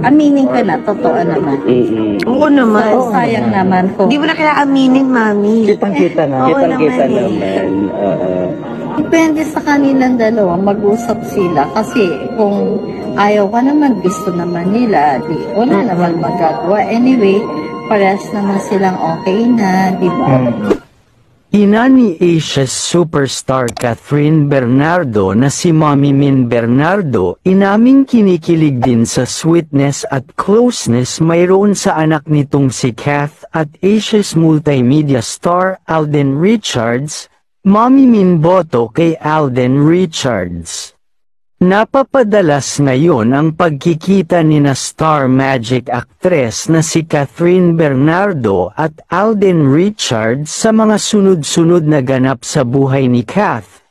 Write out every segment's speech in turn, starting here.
aminin ka na, totoo naman. Oo naman. So, sayang naman kung... Hindi mo na kailangan aminin, Mami. Kitang-kita na. Oo Kitang-kita naman naman. Depende sa kanilang dalawa, mag-usap sila. Kasi kung ayaw ka naman, gusto naman nila, di, wala naman magagawa. Anyway, parehas naman silang okay na, di ba? Ina ni Asia's superstar Catherine Bernardo na si Mommy Min Bernardo, inaming kinikilig din sa sweetness at closeness mayroon sa anak nitong si Kath at Asia's multimedia star Alden Richards. Mommy Min boto kay Alden Richards. Napapadalas ngayon ang pagkikita nina Star Magic actress na si Catherine Bernardo at Alden Richards sa mga sunod-sunod na ganap sa buhay ni Kath.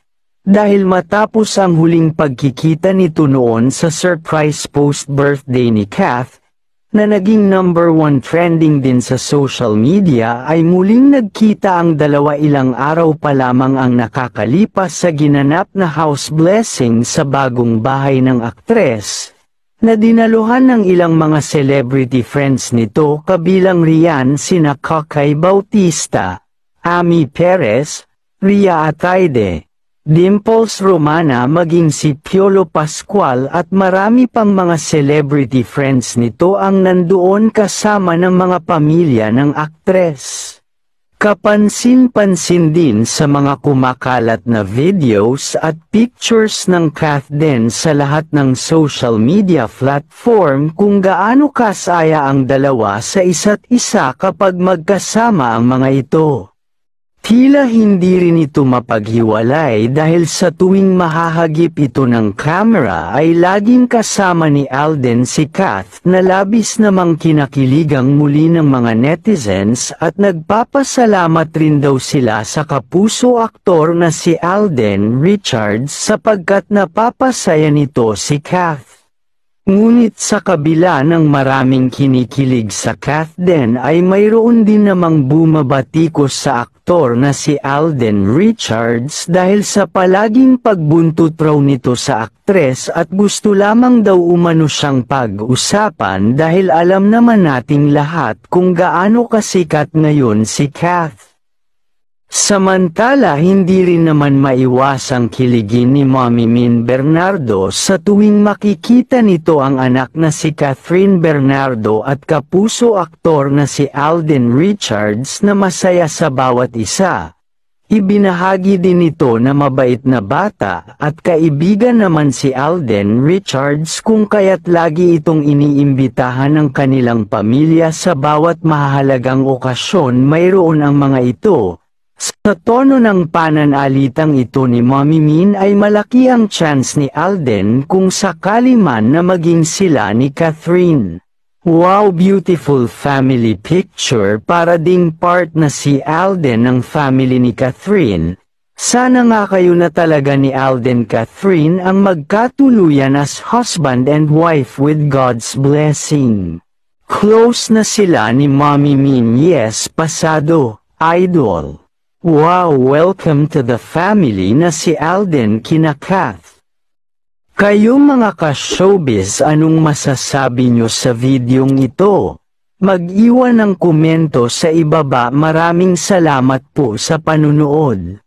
Dahil matapos ang huling pagkikita nito noon sa surprise post-birthday ni Kath, na naging #1 trending din sa social media ay muling nagkita ang dalawa ilang araw pa lamang ang nakakalipas sa ginanap na house blessing sa bagong bahay ng aktres, na dinaluhan ng ilang mga celebrity friends nito kabilang riyan sina Kakay Bautista, Ami Perez, Ria Ataide, Dimples Romana maging si Piolo Pascual at marami pang mga celebrity friends nito ang nandoon kasama ng mga pamilya ng aktres. Kapansin-pansin din sa mga kumakalat na videos at pictures ng Kath din sa lahat ng social media platform kung gaano kasaya ang dalawa sa isa't isa kapag magkasama ang mga ito. Tila hindi rin ito mapaghiwalay dahil sa tuwing mahahagip ito ng camera ay laging kasama ni Alden si Kath na labis namang kinakiligang muli ng mga netizens at nagpapasalamat rin daw sila sa kapuso aktor na si Alden Richards sapagkat napapasaya nito si Kath. Ngunit sa kabila ng maraming kinikilig sa Kath din ay mayroon din namang bumabatikos sa aktor na si Alden Richards dahil sa palaging pagbuntot raw nito sa aktres at gusto lamang daw umano siyang pag-usapan dahil alam naman nating lahat kung gaano kasikat ngayon si Kath. Samantala hindi rin naman maiwasang kiligin ni Mommy Min Bernardo sa tuwing makikita nito ang anak na si Catherine Bernardo at kapuso aktor na si Alden Richards na masaya sa bawat isa. Ibinahagi din nito na mabait na bata at kaibigan naman si Alden Richards kung kaya't lagi itong iniimbitahan ng kanilang pamilya sa bawat mahalagang okasyon mayroon ang mga ito. Sa tono ng pananalitang ito ni Mommy Min ay malaki ang chance ni Alden kung sakali man na maging sila ni Catherine. Wow, beautiful family picture para ding part na si Alden ng family ni Catherine. Sana nga kayo na talaga ni Alden Catherine ang magkatuluyan as husband and wife with God's blessing. Close na sila ni Mommy Min, yes, pasado, idol. Wow, welcome to the family na si Alden kina Kath. Kayo mga ka-showbiz, anong masasabi nyo sa videong ito? Mag-iwan ng komento sa ibaba. Maraming salamat po sa panunood.